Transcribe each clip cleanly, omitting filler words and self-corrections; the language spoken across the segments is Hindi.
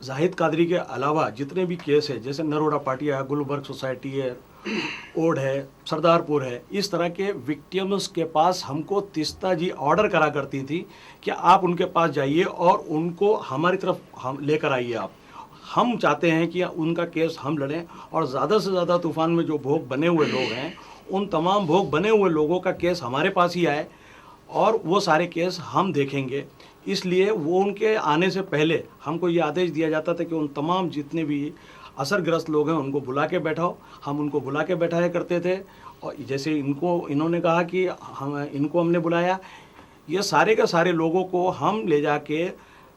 जाहिद कादरी के अलावा जितने भी केस है, जैसे नरोड़ा पाटिया है, गुलबर्ग सोसाइटी है, ओड है, सरदारपुर है, इस तरह के विक्टिम्स के पास हमको तीस्ता जी ऑर्डर करा करती थी कि आप उनके पास जाइए और उनको हमारी तरफ हम लेकर आइए। आप हम चाहते हैं कि उनका केस हम लड़ें और ज़्यादा से ज़्यादा तूफ़ान में जो भोग बने हुए लोग हैं उन तमाम भोग बने हुए लोगों का केस हमारे पास ही आए और वो सारे केस हम देखेंगे। इसलिए वो उनके आने से पहले हमको ये आदेश दिया जाता था कि उन तमाम जितने भी असरग्रस्त लोग हैं उनको बुला के बैठाओ। हम उनको बुला के बैठाया करते थे और जैसे इन्होंने कहा कि हमने बुलाया, ये सारे के सारे लोगों को हम ले जाके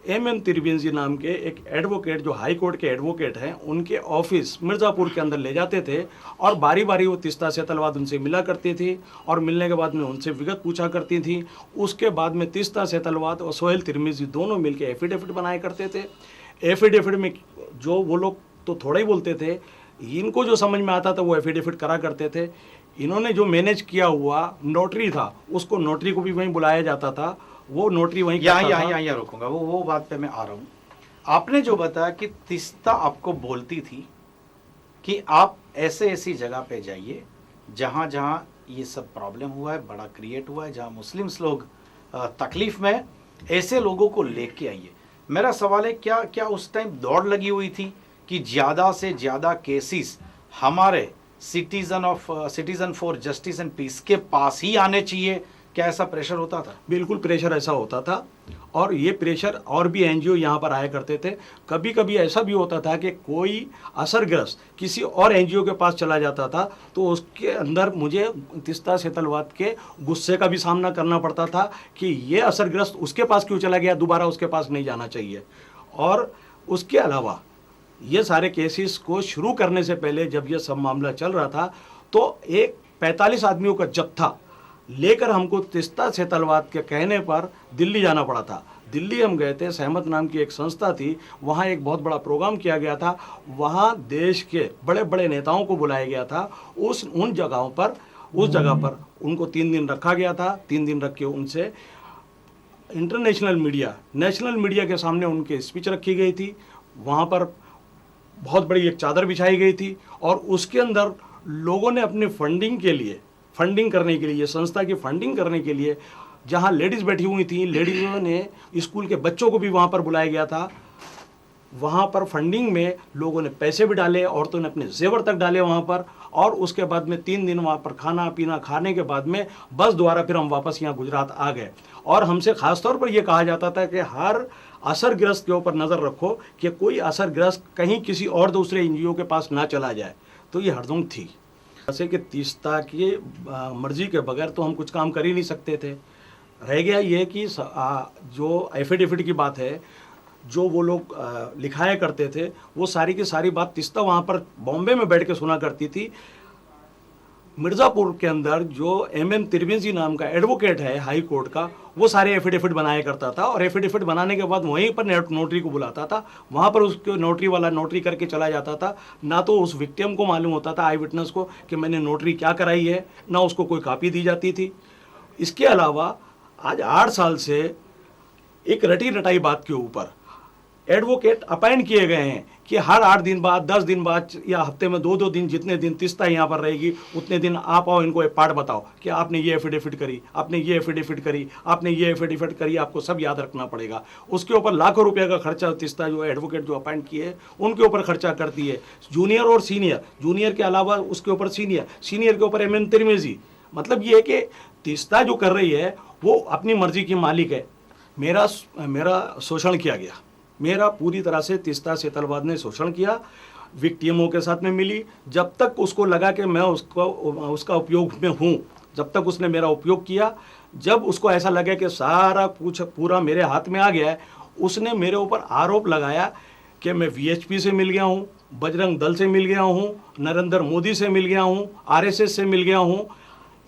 MM तिरवेंजी नाम के एक एडवोकेट, जो हाई कोर्ट के एडवोकेट हैं, उनके ऑफिस मिर्ज़ापुर के अंदर ले जाते थे और बारी बारी वो तीस्ता सेतलवाद उनसे मिला करती थी और मिलने के बाद में उनसे विगत पूछा करती थी। उसके बाद में तीस्ता सेतलवाद और सोहेल तिरमिजी दोनों मिलकर एफिडेविट बनाया करते थे। एफिडेविट में जो वो लोग तो थोड़ा ही बोलते थे, इनको जो समझ में आता था वो एफिडेविट करा करते थे। इन्होंने जो मैनेज किया हुआ नोटरी था, उसको नोटरी को भी वहीं बुलाया जाता था, वो नोटरी वहीं यहाँ रोकूंगा, वो बात पे मैं आ रहा हूँ। आपने जो बताया कि तीस्ता आपको बोलती थी कि आप ऐसे ऐसी जगह पे जाइए जहाँ जहाँ ये सब प्रॉब्लम हुआ है, बड़ा क्रिएट हुआ है, जहाँ मुस्लिम्स लोग तकलीफ में, ऐसे लोगों को लेके आइए। मेरा सवाल है, क्या उस टाइम दौड़ लगी हुई थी कि ज़्यादा से ज़्यादा केसेस हमारे citizen for justice and peace के पास ही आने चाहिए? क्या ऐसा प्रेशर होता था? बिल्कुल प्रेशर ऐसा होता था और ये प्रेशर और भी NGO यहाँ पर आया करते थे। कभी कभी ऐसा भी होता था कि कोई असरग्रस्त किसी और NGO के पास चला जाता था तो उसके अंदर मुझे तीस्ता सेतलवाद के गुस्से का भी सामना करना पड़ता था कि ये असरग्रस्त उसके पास क्यों चला गया, दोबारा उसके पास नहीं जाना चाहिए। और उसके अलावा ये सारे केसेस को शुरू करने से पहले जब ये सब मामला चल रहा था तो एक 45 आदमियों का जत्था लेकर हमको तीस्ता सेतलवाद के कहने पर दिल्ली जाना पड़ा था। दिल्ली हम गए थे, सहमत नाम की एक संस्था थी, वहाँ एक बहुत बड़ा प्रोग्राम किया गया था। वहाँ देश के बड़े बड़े नेताओं को बुलाया गया था। उस जगह पर उनको 3 दिन रखा गया था। 3 दिन रख के उनसे इंटरनेशनल मीडिया, नेशनल मीडिया के सामने उनकी स्पीच रखी गई थी। वहाँ पर बहुत बड़ी एक चादर बिछाई गई थी और उसके अंदर लोगों ने अपनी फंडिंग करने के लिए, संस्था की फंडिंग करने के लिए, जहां लेडीज़ बैठी हुई थी, लेडीज़ों ने, स्कूल के बच्चों को भी वहां पर बुलाया गया था। वहां पर फंडिंग में लोगों ने पैसे भी डाले, औरतों ने अपने जेवर तक डाले वहां पर। और उसके बाद में 3 दिन वहां पर खाना पीना खाने के बाद में बस द्वारा फिर हम वापस यहाँ गुजरात आ गए। और हमसे खासतौर पर यह कहा जाता था कि हर असरग्रस्त के ऊपर नज़र रखो कि कोई असरग्रस्त कहीं किसी और दूसरे NGO के पास ना चला जाए। तो ये हरदम थी। जैसे कि तीस्ता की मर्जी के बगैर तो हम कुछ काम कर ही नहीं सकते थे। रह गया ये कि जो एफिडेविट की बात है, जो वो लोग लिखाया करते थे, वो सारी की सारी बात तीस्ता वहाँ पर बॉम्बे में बैठ के सुना करती थी। मिर्ज़ापुर के अंदर जो MM तिरवेंजी नाम का एडवोकेट है हाई कोर्ट का, वो सारे एफिडेविट बनाया करता था और एफिडेविट बनाने के बाद वहीं पर नोटरी को बुलाता था। वहाँ पर उसके नोटरी वाला नोटरी करके चला जाता था। ना तो उस विक्टिम को मालूम होता था, आई विटनेस को, कि मैंने नोटरी क्या कराई है, ना उसको कोई कॉपी दी जाती थी। इसके अलावा आज 8 साल से एक रटी रटाई बात के ऊपर एडवोकेट अपॉइंट किए गए हैं कि हर 8 दिन बाद, 10 दिन बाद या हफ्ते में 2-2 दिन, जितने दिन तीस्ता यहाँ पर रहेगी उतने दिन आप आओ, इनको एक पार्ट बताओ कि आपने ये एफिडेविट करी, आपने ये एफिडेविट करी, आपने ये एफिडेविट करी, आपको सब याद रखना पड़ेगा। उसके ऊपर लाखों रुपये का खर्चा तीस्ता जो एडवोकेट जो अपॉइंट किए उनके ऊपर खर्चा करती है। जूनियर और सीनियर, जूनियर के अलावा उसके ऊपर सीनियर के ऊपर MM तिरवेंजी। मतलब ये है कि तीस्ता जो कर रही है वो अपनी मर्जी की मालिक है। मेरा शोषण किया गया, मेरा पूरी तरह से तीस्ता सेतलवाद ने शोषण किया। विक्टिमों के साथ में मिली, जब तक उसको लगा कि मैं उसका उपयोग में हूँ, जब तक उसने मेरा उपयोग किया। जब उसको ऐसा लगा कि सारा कुछ पूरा मेरे हाथ में आ गया है, उसने मेरे ऊपर आरोप लगाया कि मैं VHP से मिल गया हूँ, बजरंग दल से मिल गया हूँ, नरेंद्र मोदी से मिल गया हूँ, RSS से मिल गया हूँ।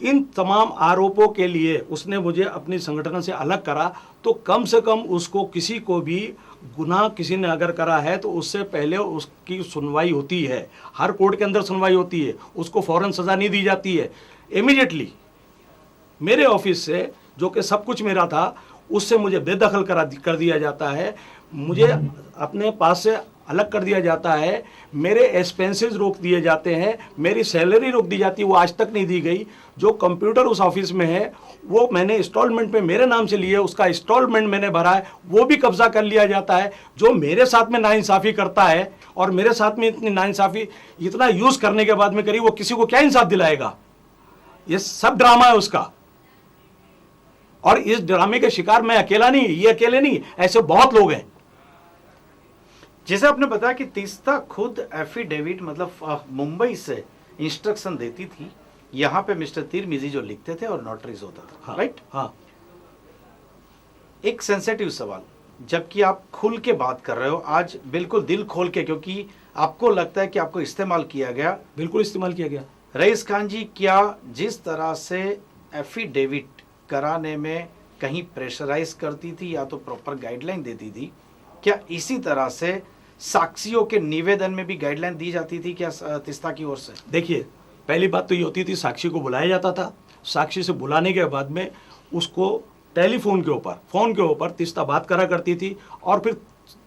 इन तमाम आरोपों के लिए उसने मुझे अपनी संगठन से अलग करा। तो कम से कम उसको, किसी को भी गुनाह किसी ने अगर करा है तो उससे पहले उसकी सुनवाई होती है, हर कोर्ट के अंदर सुनवाई होती है, उसको फौरन सज़ा नहीं दी जाती है। इमीडिएटली मेरे ऑफिस से, जो कि सब कुछ मेरा था, उससे मुझे बेदखल कर दिया जाता है। मुझे अपने पास से अलग कर दिया जाता है, मेरे एक्सपेंसेस रोक दिए जाते हैं, मेरी सैलरी रोक दी जाती है, वो आज तक नहीं दी गई। जो कंप्यूटर उस ऑफिस में है वो मैंने इंस्टॉलमेंट पे मेरे नाम से लिए, उसका इंस्टॉलमेंट मैंने भरा है, वो भी कब्जा कर लिया जाता है। जो मेरे साथ में नाइंसाफ़ी करता है और मेरे साथ में इतनी नाइंसाफ़ी इतना यूज़ करने के बाद में करी, वो किसी को क्या इंसाफ दिलाएगा? ये सब ड्रामा है उसका। और इस ड्रामे के शिकार मैं अकेला नहीं, ये अकेले नहीं, ऐसे बहुत लोग हैं। जैसे आपने बताया कि तीस्ता खुद एफिडेविट मतलब मुंबई से इंस्ट्रक्शन देती थी, यहाँ पे मिस्टर तिरमिजी जो लिखते थे और नोटरीज होता था। हाँ, राइट? हाँ। एक सेंसिटिव सवाल, जबकि आप खुल के बात कर रहे हो आज, बिल्कुल दिल खोल के, क्योंकि आपको लगता है कि आपको इस्तेमाल किया गया। बिल्कुल इस्तेमाल किया गया। रईस खान जी, क्या जिस तरह से एफिडेविट कराने में कहीं प्रेशराइज करती थी या तो प्रॉपर गाइडलाइन देती थी, क्या इसी तरह से साक्षियों के निवेदन में भी गाइडलाइन दी जाती थी क्या तीस्ता की ओर से? देखिए, पहली बात तो ये होती थी, साक्षी को बुलाया जाता था। साक्षी से बुलाने के बाद में उसको टेलीफोन के ऊपर, फोन के ऊपर तीस्ता बात करा करती थी, और फिर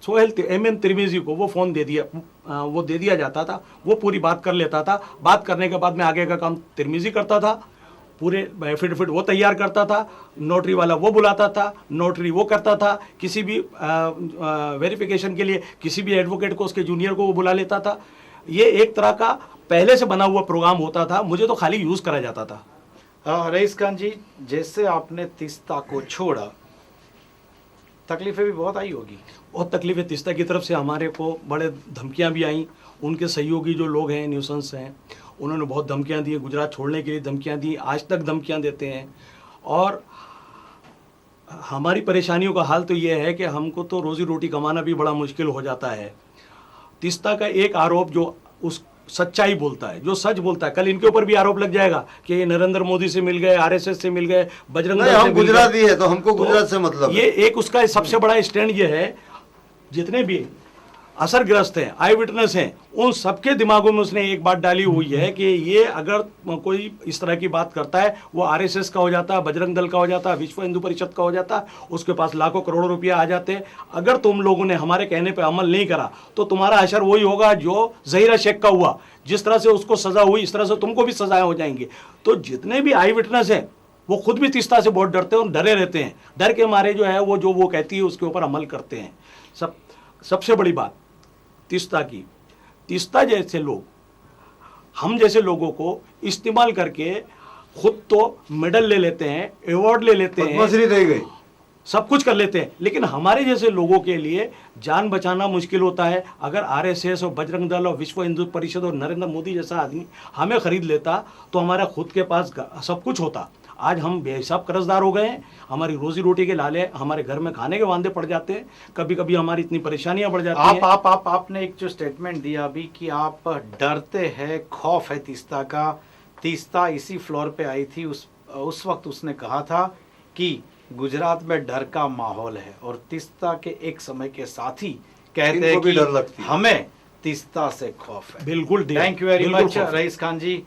सोहेल MM तिरमिजी को वो फोन दे दिया जाता था। वो पूरी बात कर लेता था। बात करने के बाद में आगे का काम तिरमिजी करता था, पूरे एफिडेविट वो तैयार करता था, नोटरी वाला वो बुलाता था, नोटरी वो करता था, किसी भी वेरिफिकेशन के लिए किसी भी एडवोकेट को, उसके जूनियर को वो बुला लेता था। ये एक तरह का पहले से बना हुआ प्रोग्राम होता था, मुझे तो खाली यूज़ करा जाता था। रईस खान जी, जैसे आपने तीस्ता को छोड़ा, तकलीफें भी बहुत आई होगी। बहुत तकलीफें तीस्ता की तरफ से हमारे को बड़े धमकियां भी आई। उनके सहयोगी जो लोग हैं, न्यूसेंस हैं, उन्होंने बहुत धमकियां दी, गुजरात छोड़ने के लिए धमकियां दी, आज तक धमकियां देते हैं। और हमारी परेशानियों का हाल तो ये है कि हमको तो रोज़ी रोटी कमाना भी बड़ा मुश्किल हो जाता है। तीस्ता का एक आरोप जो उस सच्चाई बोलता है, जो सच बोलता है, कल इनके ऊपर भी आरोप लग जाएगा कि ये नरेंद्र मोदी से मिल गए, RSS से मिल गए, बजरंग दल से हम मिल गए। गुजराती है तो हमको गुजरात से मतलब ये एक उसका सबसे बड़ा स्टैंड ये है, जितने भी असरग्रस्त हैं, आई विटनेस हैं, उन सबके दिमागों में उसने एक बात डाली हुई है कि ये अगर कोई इस तरह की बात करता है, वो RSS का हो जाता है, बजरंग दल का हो जाता है, विश्व हिंदू परिषद का हो जाता है, उसके पास लाखों करोड़ों रुपया आ जाते हैं। अगर तुम लोगों ने हमारे कहने पर अमल नहीं करा तो तुम्हारा असर वही होगा जो जहीरा शेख का हुआ। जिस तरह से उसको सजा हुई, इस तरह से तुमको भी सजाएं हो जाएंगी। तो जितने भी आई विटनेस हैं वो खुद भी तीस्ता से बहुत डरते हैं और डरे रहते हैं। डर के मारे जो है वो कहती है उसके ऊपर अमल करते हैं। सबसे बड़ी बात तीस्ता जैसे लोग, हम जैसे लोगों को इस्तेमाल करके खुद तो मेडल ले लेते हैं, अवार्ड ले लेते हैं, पद्मश्री रह गई, सब कुछ कर लेते हैं, लेकिन हमारे जैसे लोगों के लिए जान बचाना मुश्किल होता है। अगर RSS और बजरंग दल और विश्व हिंदू परिषद और नरेंद्र मोदी जैसा आदमी हमें खरीद लेता तो हमारा खुद के पास सब कुछ होता। आज हम बेहिसाब कर्जदार हो गए हैं, हमारी रोजी रोटी के लाले हमारे घर में खाने के वांदे पड़ जाते हैं, कभी कभी हमारी इतनी परेशानियां बढ़ जाती हैं। आपने एक जो स्टेटमेंट दिया अभी कि आप डरते हैं, खौफ है तीस्ता का। तीस्ता इसी फ्लोर पे आई थी, उस वक्त उसने कहा था कि गुजरात में डर का माहौल है, और तीस्ता के एक समय के साथी कहते हैं इनको भी कि डर लगती है। हमें तीस्ता से खौफ है। बिल्कुल। Thank you very much Raees Khan ji.